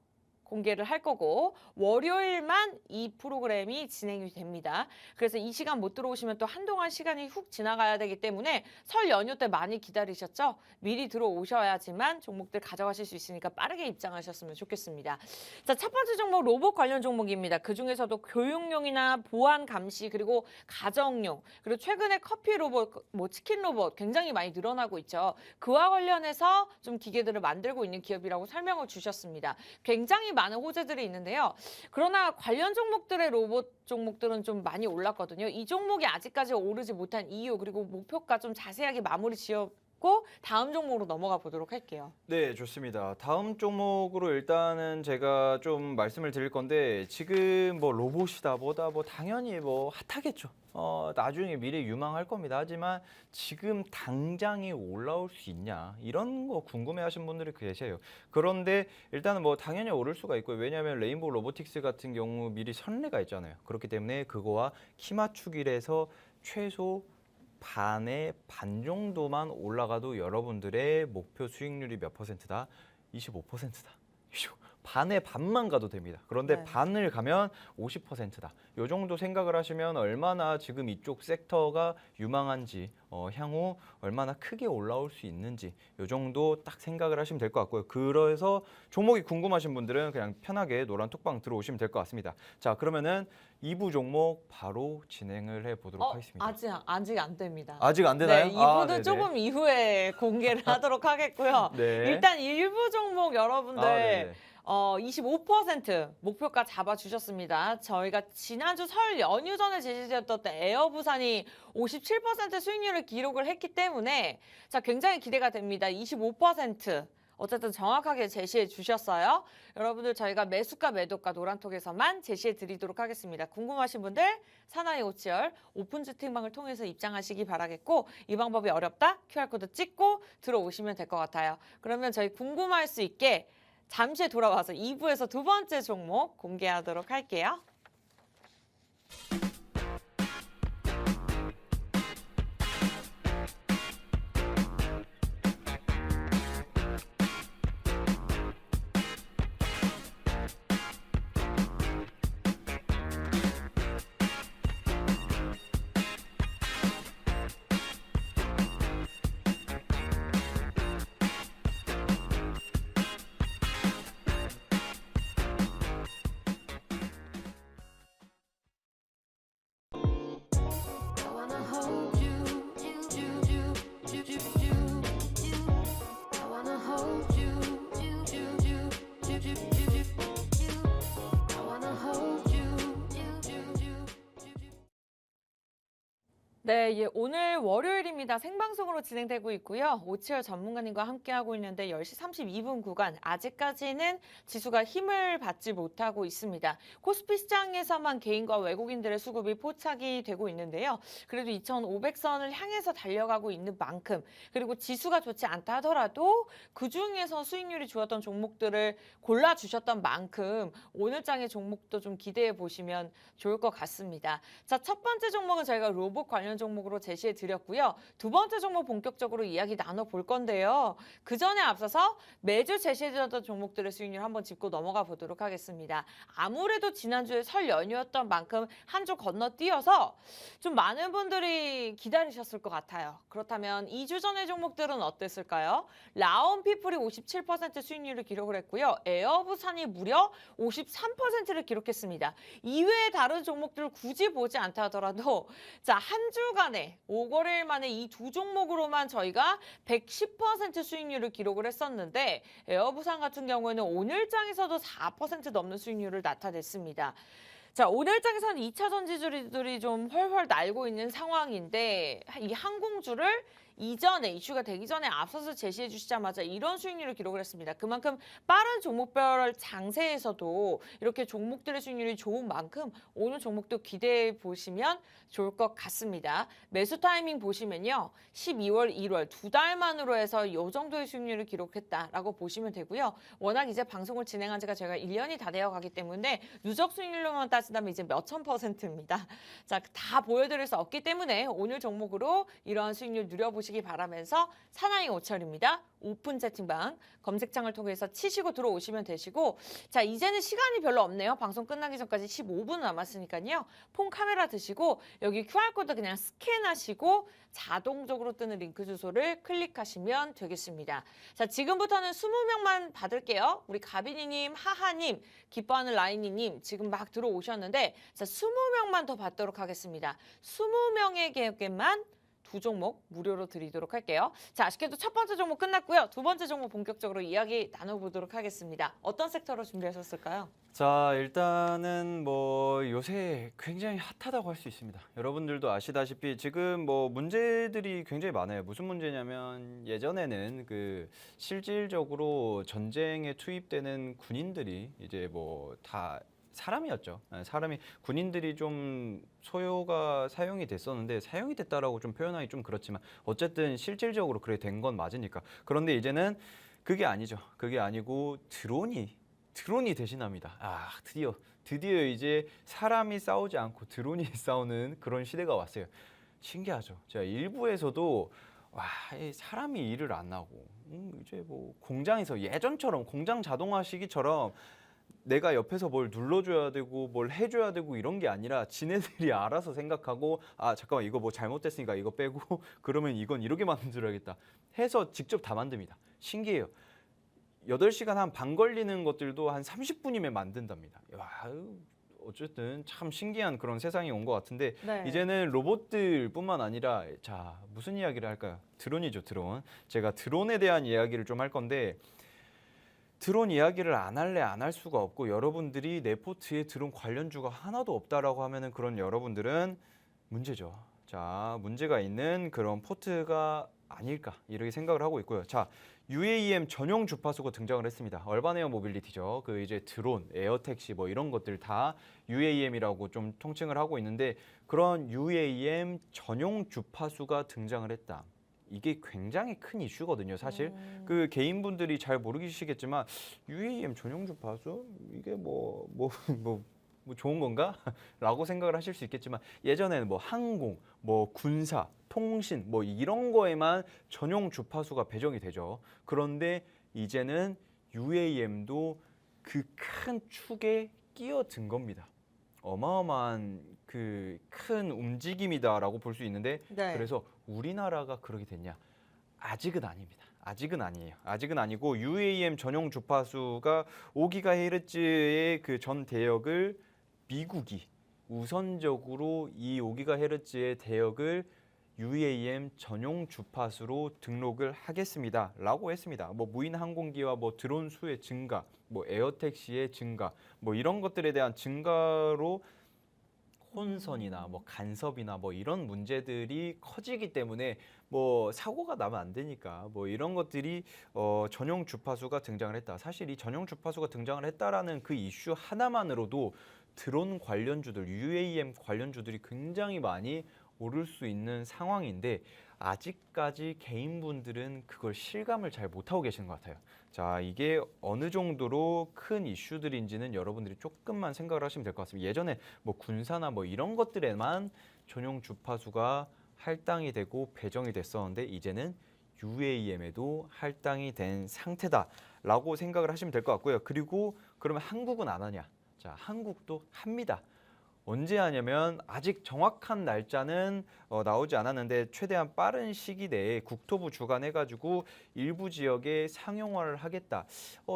공개를 할 거고 월요일만 이 프로그램이 진행이 됩니다. 그래서 이 시간 못 들어오시면 또 한동안 시간이 훅 지나가야 되기 때문에 설 연휴 때 많이 기다리셨죠? 미리 들어오셔야지만 종목들 가져가실 수 있으니까 빠르게 입장하셨으면 좋겠습니다. 자, 첫 번째 종목 로봇 관련 종목입니다. 그중에서도 교육용이나 보안 감시 그리고 가정용 그리고 최근에 커피 로봇, 뭐 치킨 로봇 굉장히 많이 늘어나고 있죠. 그와 관련해서 좀 기계들을 만들고 있는 기업이라고 설명을 주셨습니다. 굉장히 많은 호재들이 있는데요. 그러나 관련 종목들의 로봇 종목들은 좀 많이 올랐거든요. 이 종목이 아직까지 오르지 못한 이유 그리고 목표가 좀 자세하게 마무리 지었고 다음 종목으로 넘어가 보도록 할게요. 네, 좋습니다. 다음 종목으로 일단은 제가 좀 말씀을 드릴 건데 지금 뭐 로봇이다 뭐다 뭐 당연히 뭐 핫하겠죠. 나중에 미래 유망할 겁니다. 하지만 지금 당장이 올라올 수 있냐 이런 거 궁금해하시는 분들이 계세요. 그런데 일단은 뭐 당연히 오를 수가 있고요. 왜냐하면 레인보우 로보틱스 같은 경우 미리 선례가 있잖아요. 그렇기 때문에 그거와 키 맞추기에서 최소 반의 반 정도만 올라가도 여러분들의 목표 수익률이 몇 퍼센트다? 25%다. 반의 반만 가도 됩니다. 그런데 네. 반을 가면 50%다. 이 정도 생각을 하시면 얼마나 지금 이쪽 섹터가 유망한지 향후 얼마나 크게 올라올 수 있는지 이 정도 딱 생각을 하시면 될 것 같고요. 그래서 종목이 궁금하신 분들은 그냥 편하게 노란 톡방 들어오시면 될 것 같습니다. 자, 그러면은 2부 종목 바로 진행을 해보도록 하겠습니다. 아직 안 됩니다. 아직 안 되나요? 네, 2부도 네네. 조금 이후에 공개를 하도록 하겠고요. 네. 일단 일부 종목 여러분들 네네. 25% 목표가 잡아주셨습니다. 저희가 지난주 설 연휴 전에 제시되었던 에어부산이 57% 수익률을 기록을 했기 때문에 자 굉장히 기대가 됩니다. 25% 어쨌든 정확하게 제시해 주셨어요. 여러분들 저희가 매수가 매도가 노란톡에서만 제시해 드리도록 하겠습니다. 궁금하신 분들 사나이 오치열 오픈 채팅방을 통해서 입장하시기 바라겠고 이 방법이 어렵다? QR코드 찍고 들어오시면 될 것 같아요. 그러면 저희 궁금할 수 있게 잠시 돌아와서 2부에서 두 번째 종목 공개하도록 할게요. I wanna hold you, I wanna hold you, I wanna hold you. 네, 예, 오늘 월요일입니다. 생방송으로 진행되고 있고요. 오치열 전문가님과 함께하고 있는데 10시 32분 구간 아직까지는 지수가 힘을 받지 못하고 있습니다. 코스피 시장에서만 개인과 외국인들의 수급이 포착이 되고 있는데요. 그래도 2,500선을 향해서 달려가고 있는 만큼 그리고 지수가 좋지 않다 하더라도 그중에서 수익률이 좋았던 종목들을 골라주셨던 만큼 오늘 장의 종목도 좀 기대해 보시면 좋을 것 같습니다. 자, 첫 번째 종목은 저희가 로봇 관련 종목으로 제시해 드렸고요. 두 번째 종목 본격적으로 이야기 나눠볼 건데요. 그 전에 앞서서 매주 제시해 드렸던 종목들의 수익률 한번 짚고 넘어가 보도록 하겠습니다. 아무래도 지난주에 설 연휴였던 만큼 한 주 건너뛰어서 좀 많은 분들이 기다리셨을 것 같아요. 그렇다면 2주 전의 종목들은 어땠을까요? 라온피플이 57% 수익률을 기록을 했고요. 에어부산이 무려 53%를 기록했습니다. 이외의 다른 종목들을 굳이 보지 않다 하더라도 자, 한 주간에 5거래일 만에 이 두 종목으로만 저희가 110% 수익률을 기록을 했었는데 에어부산 같은 경우에는 오늘장에서도 4% 넘는 수익률을 나타냈습니다. 자, 오늘장에서는 2차 전지주들이 좀 훨훨 날고 있는 상황인데 이 항공주를 이전에 이슈가 되기 전에 앞서서 제시해 주시자마자 이런 수익률을 기록을 했습니다. 그만큼 빠른 종목별 장세에서도 이렇게 종목들의 수익률이 좋은 만큼 오늘 종목도 기대해 보시면 좋을 것 같습니다. 매수 타이밍 보시면요. 12월, 1월 두 달 만으로 해서 이 정도의 수익률을 기록했다라고 보시면 되고요. 워낙 이제 방송을 진행한 지가 저희가 1년이 다 되어 가기 때문에 누적 수익률로만 따지다면 이제 몇천 %입니다. 자, 다 보여드릴 수 없기 때문에 오늘 종목으로 이러한 수익률 누려보시면 보시기 바라면서 사나이 오철입니다. 오픈 채팅방 검색창을 통해서 치시고 들어오시면 되시고 자 이제는 시간이 별로 없네요. 방송 끝나기 전까지 15분 남았으니까요. 폰 카메라 드시고 여기 QR코드 그냥 스캔하시고 자동적으로 뜨는 링크 주소를 클릭하시면 되겠습니다. 자 지금부터는 20명만 받을게요. 우리 가빈이님, 하하님, 기뻐하는 라인이님 지금 막 들어오셨는데 자 20명만 더 받도록 하겠습니다. 20명에게만 두 종목 무료로 드리도록 할게요. 자, 아쉽게도 첫 번째 종목 끝났고요. 두 번째 종목 본격적으로 이야기 나눠보도록 하겠습니다. 어떤 섹터로 준비하셨을까요? 자, 일단은 뭐 요새 굉장히 핫하다고 할 수 있습니다. 여러분들도 아시다시피 지금 뭐 문제들이 굉장히 많아요. 무슨 문제냐면 예전에는 그 실질적으로 전쟁에 투입되는 군인들이 이제 뭐 다 사람이었죠. 사람이 군인들이 좀 소요가 사용이 됐었는데 사용이 됐다라고 좀 표현하기 좀 그렇지만 어쨌든 실질적으로 그렇게 된 건 맞으니까. 그런데 이제는 그게 아니죠. 그게 아니고 드론이 대신합니다. 아, 드디어 이제 사람이 싸우지 않고 드론이 싸우는 그런 시대가 왔어요. 신기하죠. 제가 일부에서도 와, 이 사람이 일을 안 하고 이제 뭐 공장에서 예전처럼 공장 자동화 시기처럼 내가 옆에서 뭘 눌러줘야 되고 뭘 해줘야 되고 이런 게 아니라 지네들이 알아서 생각하고 아 잠깐만 이거 뭐 잘못됐으니까 이거 빼고 그러면 이건 이렇게 만들어야겠다 해서 직접 다 만듭니다. 신기해요. 8시간 한 반 걸리는 것들도 한 30분이면 만든답니다. 와, 어쨌든 참 신기한 그런 세상이 온 것 같은데 네. 이제는 로봇들뿐만 아니라 자 무슨 이야기를 할까요? 드론이죠, 드론. 제가 드론에 대한 이야기를 좀 할 건데 드론 이야기를 안 할래 안 할 수가 없고 여러분들이 내 포트에 드론 관련주가 하나도 없다라고 하면은 그런 여러분들은 문제죠. 자, 문제가 있는 그런 포트가 아닐까 이렇게 생각을 하고 있고요. 자, UAM 전용 주파수가 등장을 했습니다. 얼반 에어 모빌리티죠. 그 이제 드론, 에어택시 뭐 이런 것들 다 UAM이라고 좀 통칭을 하고 있는데 그런 UAM 전용 주파수가 등장을 했다. 이게 굉장히 큰 이슈거든요, 사실. 그 개인분들이 잘 모르시겠지만 UAM 전용 주파수 이게 뭐 좋은 건가? 라고 생각을 하실 수 있겠지만 예전에는 뭐 항공, 뭐 군사, 통신 뭐 이런 거에만 전용 주파수가 배정이 되죠. 그런데 이제는 UAM도 그 큰 축에 끼어든 겁니다. 어마어마한 그 큰 움직임이다라고 볼 수 있는데 네. 그래서 우리나라가 그렇게 됐냐? 아직은 아닙니다. 아직은 아니에요. 아직은 아니고 UAM 전용 주파수가 5GHz의 그 전 대역을 미국이 우선적으로 이 5GHz의 대역을 UAM 전용 주파수로 등록을 하겠습니다라고 했습니다. 뭐 무인 항공기와 뭐 드론 수의 증가, 뭐 에어택시의 증가, 뭐 이런 것들에 대한 증가로 혼선이나 뭐 간섭이나 뭐 이런 문제들이 커지기 때문에 뭐 사고가 나면 안 되니까 뭐 이런 것들이 전용 주파수가 등장을 했다. 사실 이 전용 주파수가 등장을 했다라는 그 이슈 하나만으로도 드론 관련주들, UAM 관련주들이 굉장히 많이 오를 수 있는 상황인데 아직까지 개인분들은 그걸 실감을 잘 못하고 계시는 것 같아요. 자, 이게 어느 정도로 큰 이슈들인지는 여러분들이 조금만 생각을 하시면 될 것 같습니다. 예전에 뭐 군사나 뭐 이런 것들에만 전용 주파수가 할당이 되고 배정이 됐었는데 이제는 UAM에도 할당이 된 상태다라고 생각을 하시면 될 것 같고요. 그리고 그러면 한국은 안 하냐? 자, 한국도 합니다. 언제 하냐면 아직 정확한 날짜는 나오지 않았는데 최대한 빠른 시기 내에 국토부 주관해가지고 일부 지역에 상용화를 하겠다.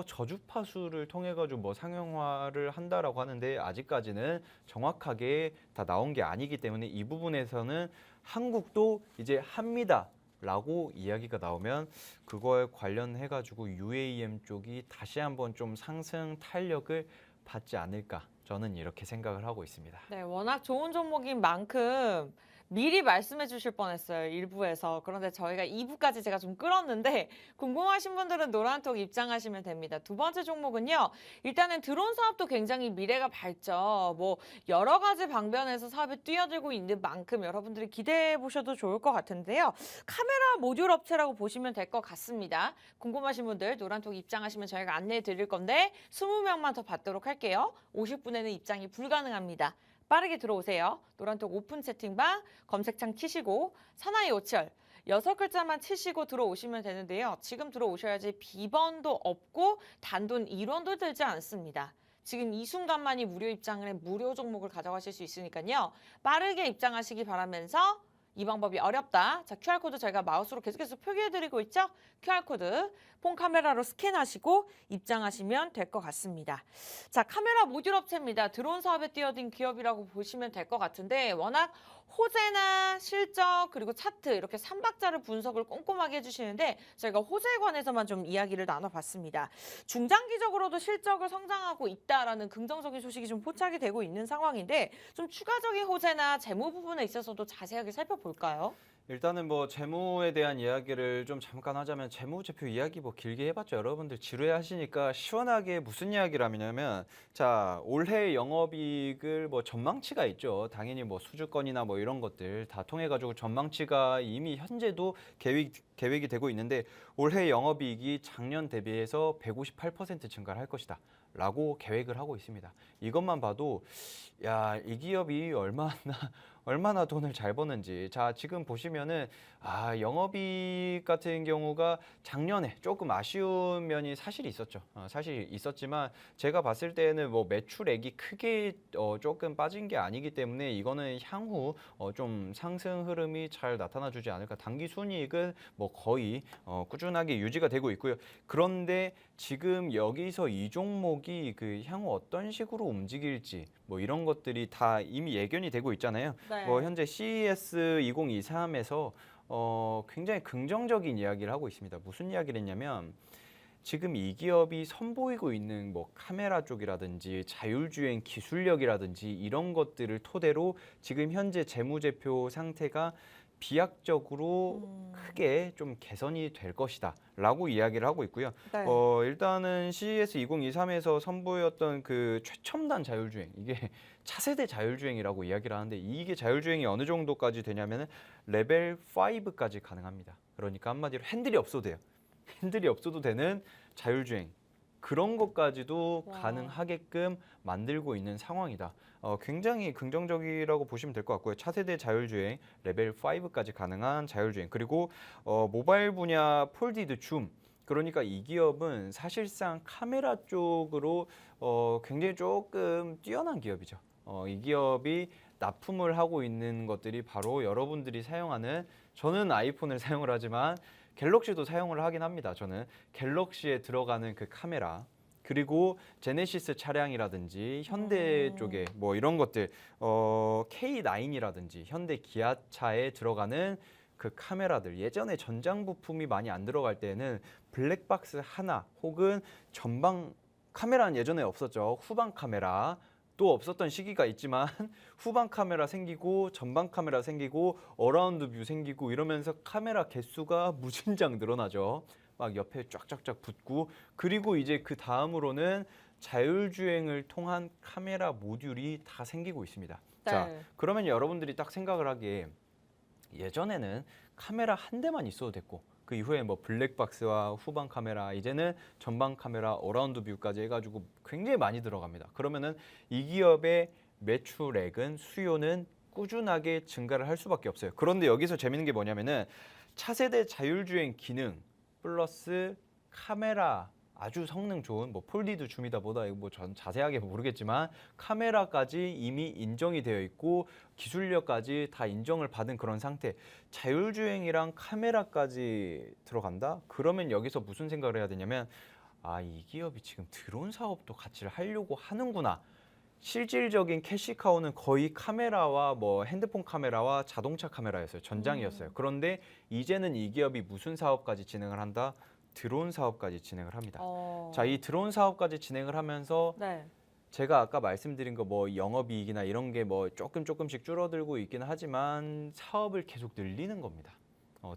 저주파수를 통해가지고 뭐 상용화를 한다라고 하는데 아직까지는 정확하게 다 나온 게 아니기 때문에 이 부분에서는 한국도 이제 합니다. 라고 이야기가 나오면 그거에 관련해가지고 UAM 쪽이 다시 한번 좀 상승 탄력을 받지 않을까 저는 이렇게 생각을 하고 있습니다. 네, 워낙 좋은 종목인 만큼 미리 말씀해 주실 뻔했어요. 1부에서. 그런데 저희가 2부까지 제가 좀 끌었는데 궁금하신 분들은 노란톡 입장하시면 됩니다. 두 번째 종목은요. 일단은 드론 사업도 굉장히 미래가 밝죠. 뭐 여러 가지 방면에서 사업이 뛰어들고 있는 만큼 여러분들이 기대해 보셔도 좋을 것 같은데요. 카메라 모듈 업체라고 보시면 될 것 같습니다. 궁금하신 분들 노란톡 입장하시면 저희가 안내해 드릴 건데 20명만 더 받도록 할게요. 50분에는 입장이 불가능합니다. 빠르게 들어오세요. 노란톡 오픈 채팅방 검색창 키시고 사나이 오철 6글자만 치시고 들어오시면 되는데요. 지금 들어오셔야지 비번도 없고 단돈 1원도 들지 않습니다. 지금 이 순간만이 무료 입장을 해 무료 종목을 가져가실 수 있으니까요. 빠르게 입장하시기 바라면서 이 방법이 어렵다. 자, QR코드 저희가 마우스로 계속해서 표기해드리고 있죠? QR코드 폰 카메라로 스캔하시고 입장하시면 될 것 같습니다. 자, 카메라 모듈 업체입니다. 드론 사업에 뛰어든 기업이라고 보시면 될 것 같은데 워낙 호재나 실적 그리고 차트 이렇게 3박자를 분석을 꼼꼼하게 해주시는데 저희가 호재에 관해서만 좀 이야기를 나눠봤습니다. 중장기적으로도 실적을 성장하고 있다라는 긍정적인 소식이 좀 포착이 되고 있는 상황인데 좀 추가적인 호재나 재무 부분에 있어서도 자세하게 살펴볼까요? 일단은 뭐 재무에 대한 이야기를 좀 잠깐 하자면 재무제표 이야기 뭐 길게 해봤자 여러분들 지루해 하시니까 시원하게 무슨 이야기를 하냐면 자 올해 영업이익을 뭐 전망치가 있죠. 당연히 뭐 수주권이나 뭐 이런 것들 다 통해 가지고 전망치가 이미 현재도 계획이 되고 있는데 올해 영업이익이 작년 대비해서 158% 증가를 할 것이다. 라고 계획을 하고 있습니다. 이것만 봐도 야, 이 기업이 얼마나 돈을 잘 버는지. 자, 지금 보시면은 영업이익 같은 경우가 작년에 조금 아쉬운 면이 사실 있었죠. 사실 있었지만 제가 봤을 때는 뭐 매출액이 크게 조금 빠진 게 아니기 때문에 이거는 향후 좀 상승 흐름이 잘 나타나 주지 않을까. 당기 순이익은 뭐 거의 꾸준하게 유지가 되고 있고요. 그런데 지금 여기서 이 종목이 그 향후 어떤 식으로 움직일지 뭐 이런 것들이 다 이미 예견이 되고 있잖아요. 네. 뭐 현재 CES 2023에서 굉장히 긍정적인 이야기를 하고 있습니다. 무슨 이야기를 했냐면 지금 이 기업이 선보이고 있는 뭐 카메라 쪽이라든지 자율주행 기술력이라든지 이런 것들을 토대로 지금 현재 재무제표 상태가 비약적으로 크게 좀 개선이 될 것이다 라고 이야기를 하고 있고요. 네. 일단은 CES 2023에서 선보였던 그 최첨단 자율주행 이게 차세대 자율주행이라고 이야기를 하는데 이게 자율주행이 어느 정도까지 되냐면은 레벨 5까지 가능합니다. 그러니까 한마디로 핸들이 없어도 돼요. 핸들이 없어도 되는 자율주행 그런 것까지도 와. 가능하게끔 만들고 있는 상황이다. 굉장히 긍정적이라고 보시면 될 것 같고요. 차세대 자율주행 레벨 5까지 가능한 자율주행 그리고 모바일 분야 폴디드 줌 그러니까 이 기업은 사실상 카메라 쪽으로 굉장히 조금 뛰어난 기업이죠. 이 기업이 납품을 하고 있는 것들이 바로 여러분들이 사용하는 저는 아이폰을 사용을 하지만 갤럭시도 사용을 하긴 합니다. 저는 갤럭시에 들어가는 그 카메라 그리고 제네시스 차량이라든지 현대 쪽에 뭐 이런 것들 K9이라든지 현대 기아차에 들어가는 그 카메라들 예전에 전장 부품이 많이 안 들어갈 때는 블랙박스 하나 혹은 전방 카메라는 예전에 없었죠. 후방 카메라 또 없었던 시기가 있지만 후방 카메라 생기고 전방 카메라 생기고 어라운드 뷰 생기고 이러면서 카메라 개수가 무진장 늘어나죠. 막 옆에 쫙쫙쫙 붙고 그리고 이제 그 다음으로는 자율주행을 통한 카메라 모듈이 다 생기고 있습니다. 네. 자, 그러면 여러분들이 딱 생각을 하기에 예전에는 카메라 한 대만 있어도 됐고 그 이후에 뭐 블랙박스와 후방 카메라 이제는 전방 카메라 어라운드 뷰까지 해가지고 굉장히 많이 들어갑니다. 그러면은 이 기업의 매출액은 수요는 꾸준하게 증가를 할 수밖에 없어요. 그런데 여기서 재밌는 게 뭐냐면은 차세대 자율주행 기능 플러스 카메라 아주 성능 좋은 뭐 폴디드 줌이다 보다 이거 뭐 전 자세하게 모르겠지만 카메라까지 이미 인정이 되어 있고 기술력까지 다 인정을 받은 그런 상태. 자율주행이랑 카메라까지 들어간다? 그러면 여기서 무슨 생각을 해야 되냐면 이 기업이 지금 드론 사업도 같이 하려고 하는구나. 실질적인 캐시카우는 거의 카메라와 뭐 핸드폰 카메라와 자동차 카메라였어요. 전장이었어요. 그런데 이제는 이 기업이 무슨 사업까지 진행을 한다? 드론 사업까지 진행을 합니다. 자, 이 드론 사업까지 진행을 하면서 네. 제가 아까 말씀드린 거 뭐 영업이익이나 이런 게 뭐 조금씩 줄어들고 있기는 하지만 사업을 계속 늘리는 겁니다.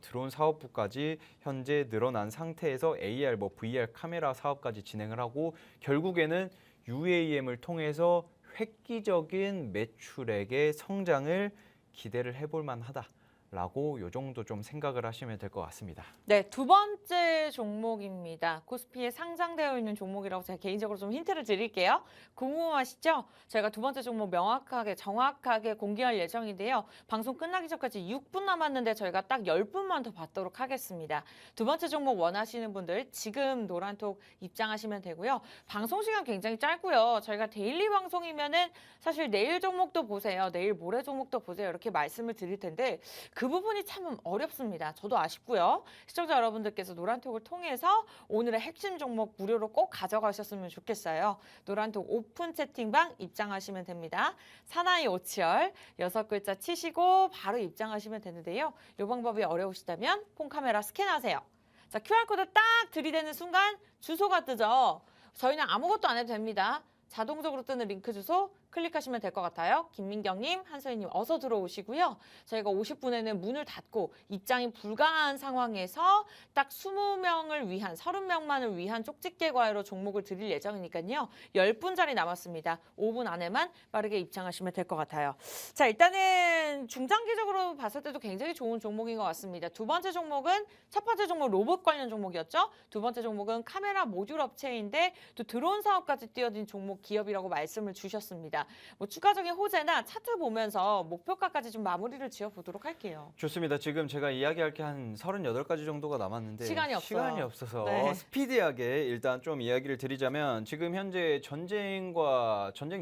드론 사업부까지 현재 늘어난 상태에서 AR, 뭐 VR 카메라 사업까지 진행을 하고 결국에는 UAM을 통해서 획기적인 매출액의 성장을 기대를 해볼 만하다. 라고 요 정도 좀 생각을 하시면 될 것 같습니다. 네, 두 번째 종목입니다. 코스피에 상장되어 있는 종목이라고 제가 개인적으로 좀 힌트를 드릴게요. 궁금하시죠? 저희가 두 번째 종목 명확하게 정확하게 공개할 예정인데요. 방송 끝나기 전까지 6분 남았는데 저희가 딱 10분만 더 받도록 하겠습니다. 두 번째 종목 원하시는 분들 지금 노란톡 입장하시면 되고요. 방송 시간 굉장히 짧고요. 저희가 데일리 방송이면은 사실 내일 종목도 보세요. 내일 모레 종목도 보세요. 이렇게 말씀을 드릴 텐데 그 부분이 참 어렵습니다. 저도 아쉽고요. 시청자 여러분들께서 노란톡을 통해서 오늘의 핵심 종목 무료로 꼭 가져가셨으면 좋겠어요. 노란톡 오픈 채팅방 입장하시면 됩니다. 사나이 오치열 6글자 치시고 바로 입장하시면 되는데요. 이 방법이 어려우시다면 폰카메라 스캔하세요. 자, QR코드 딱 들이대는 순간 주소가 뜨죠. 저희는 아무것도 안 해도 됩니다. 자동적으로 뜨는 링크 주소 클릭하시면 될 것 같아요. 김민경님, 한소희님 어서 들어오시고요. 저희가 50분에는 문을 닫고 입장이 불가한 상황에서 딱 20명을 위한, 30명만을 위한 쪽집게 과외로 종목을 드릴 예정이니까요. 10분짜리 남았습니다. 5분 안에만 빠르게 입장하시면 될 것 같아요. 자, 일단은 중장기적으로 봤을 때도 굉장히 좋은 종목인 것 같습니다. 두 번째 종목은 첫 번째 종목 로봇 관련 종목이었죠. 두 번째 종목은 카메라 모듈 업체인데 또 드론 사업까지 뛰어든 종목 기업이라고 말씀을 주셨습니다. 뭐 추가적인 호재나 차트 보면서 목표가까지 좀 마무리를 지어보도록 할게요. 좋습니다. 지금 제가 이야기할 게 한 38가지 정도가 남았는데 시간이 없어서 네. 스피디하게 일단 좀 이야기를 드리자면 지금 현재 전쟁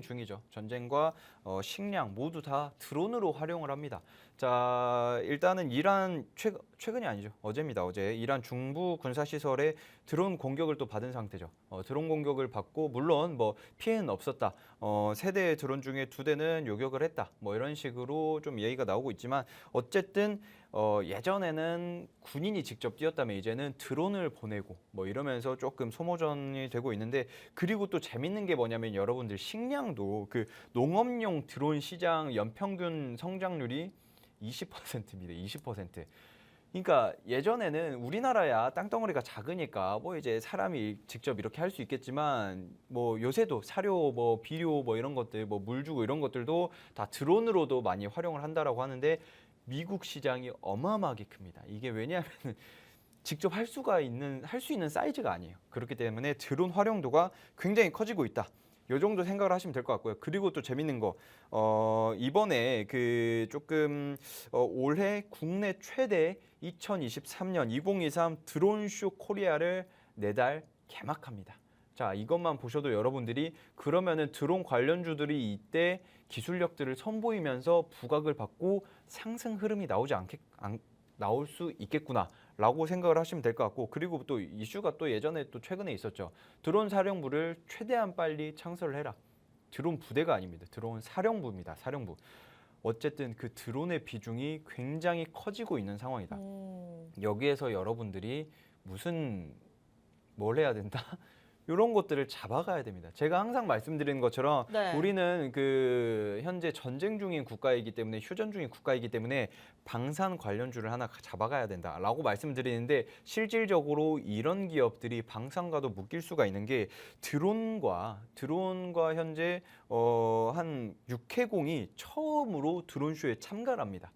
중이죠. 전쟁과 식량 모두 다 드론으로 활용을 합니다. 자, 일단은 이란 최근이 아니죠. 어제입니다. 어제 이란 중부 군사시설에 드론 공격을 또 받은 상태죠. 드론 공격을 받고 물론 뭐 피해는 없었다. 3대의 드론 중에 2대는 요격을 했다. 뭐 이런 식으로 좀 얘기가 나오고 있지만 어쨌든 예전에는 군인이 직접 뛰었다면 이제는 드론을 보내고 뭐 이러면서 조금 소모전이 되고 있는데 그리고 또 재밌는 게 뭐냐면 여러분들 식량도 그 농업용 드론 시장 연평균 성장률이 20%입니다. 20%. 그러니까 예전에는 우리나라야 땅덩어리가 작으니까 뭐 이제 사람이 직접 이렇게 할 수 있겠지만 뭐 요새도 사료 뭐 비료 뭐 이런 것들 뭐 물 주고 이런 것들도 다 드론으로도 많이 활용을 한다라고 하는데 미국 시장이 어마어마하게 큽니다. 이게 왜냐하면 직접 할 수 있는 사이즈가 아니에요. 그렇기 때문에 드론 활용도가 굉장히 커지고 있다. 요 정도 생각을 하시면 될 것 같고요. 그리고 또 재밌는 거 이번에 그 조금 올해 국내 최대 2023년 2023 드론쇼 코리아를 내달 개막합니다. 자, 이것만 보셔도 여러분들이 그러면은 드론 관련주들이 이때 기술력들을 선보이면서 부각을 받고 상승 흐름이 나올 수 있겠구나라고 생각을 하시면 될 것 같고 그리고 또 이슈가 또 예전에 또 최근에 있었죠. 드론 사령부를 최대한 빨리 창설을 해라. 드론 부대가 아닙니다. 드론 사령부입니다. 사령부. 어쨌든 그 드론의 비중이 굉장히 커지고 있는 상황이다. 여기에서 여러분들이 뭘 해야 된다? 이런 것들을 잡아가야 됩니다. 제가 항상 말씀드리는 것처럼 네. 우리는 그 현재 전쟁 중인 국가이기 때문에 휴전 중인 국가이기 때문에 방산 관련주를 하나 잡아가야 된다라고 말씀드리는데 실질적으로 이런 기업들이 방산과도 묶일 수가 있는 게 드론과 현재 한 6회공이 처음으로 드론쇼에 참가를 합니다.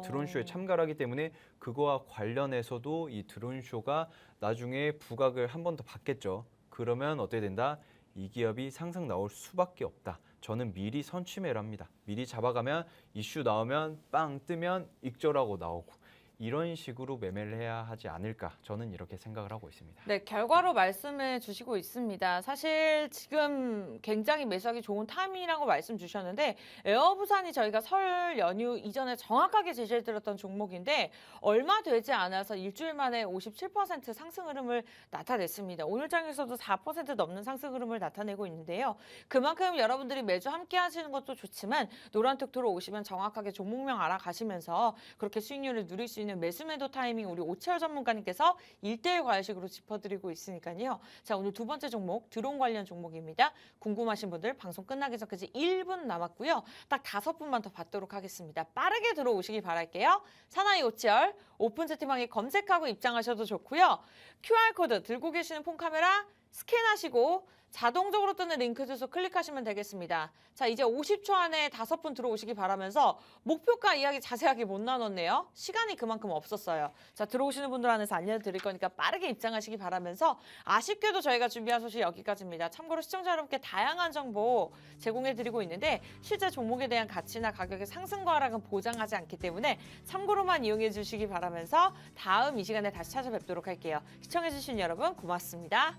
드론쇼에 참가를 하기 때문에 그거와 관련해서도 이 드론쇼가 나중에 부각을 한 번 더 받겠죠. 그러면 어떻게 된다? 이 기업이 상승 나올 수밖에 없다. 저는 미리 선취매를 합니다. 미리 잡아가면 이슈 나오면 빵 뜨면 익절하고 나오고 이런 식으로 매매를 해야 하지 않을까 저는 이렇게 생각을 하고 있습니다. 네, 결과로 말씀해 주시고 있습니다. 사실 지금 굉장히 매수하기 좋은 타이밍이라고 말씀 주셨는데 에어부산이 저희가 설 연휴 이전에 정확하게 제시해드렸던 종목인데 얼마 되지 않아서 일주일 만에 57% 상승 흐름을 나타냈습니다. 오늘 장에서도 4% 넘는 상승 흐름을 나타내고 있는데요. 그만큼 여러분들이 매주 함께 하시는 것도 좋지만 노란톡 들어오시면 정확하게 종목명 알아가시면서 그렇게 수익률을 누릴 수 있는 매수 매도 타이밍 우리 오치열 전문가님께서 1:1 과외식으로 짚어드리고 있으니까요. 자, 오늘 두 번째 종목 드론 관련 종목입니다. 궁금하신 분들 방송 끝나기 전까지 1분 남았고요. 딱 5분만 더 받도록 하겠습니다. 빠르게 들어오시기 바랄게요. 사나이 오치열 오픈 채팅방에 검색하고 입장하셔도 좋고요. QR코드 들고 계시는 폰카메라 스캔하시고 자동적으로 뜨는 링크 주소 클릭하시면 되겠습니다. 자, 이제 50초 안에 5분 들어오시기 바라면서 목표가 이야기 자세하게 못 나눴네요. 시간이 그만큼 없었어요. 자, 들어오시는 분들 안에서 알려드릴 거니까 빠르게 입장하시기 바라면서 아쉽게도 저희가 준비한 소식 여기까지입니다. 참고로 시청자 여러분께 다양한 정보 제공해드리고 있는데 실제 종목에 대한 가치나 가격의 상승과 하락은 보장하지 않기 때문에 참고로만 이용해 주시기 바라면서 다음 이 시간에 다시 찾아뵙도록 할게요. 시청해주신 여러분 고맙습니다.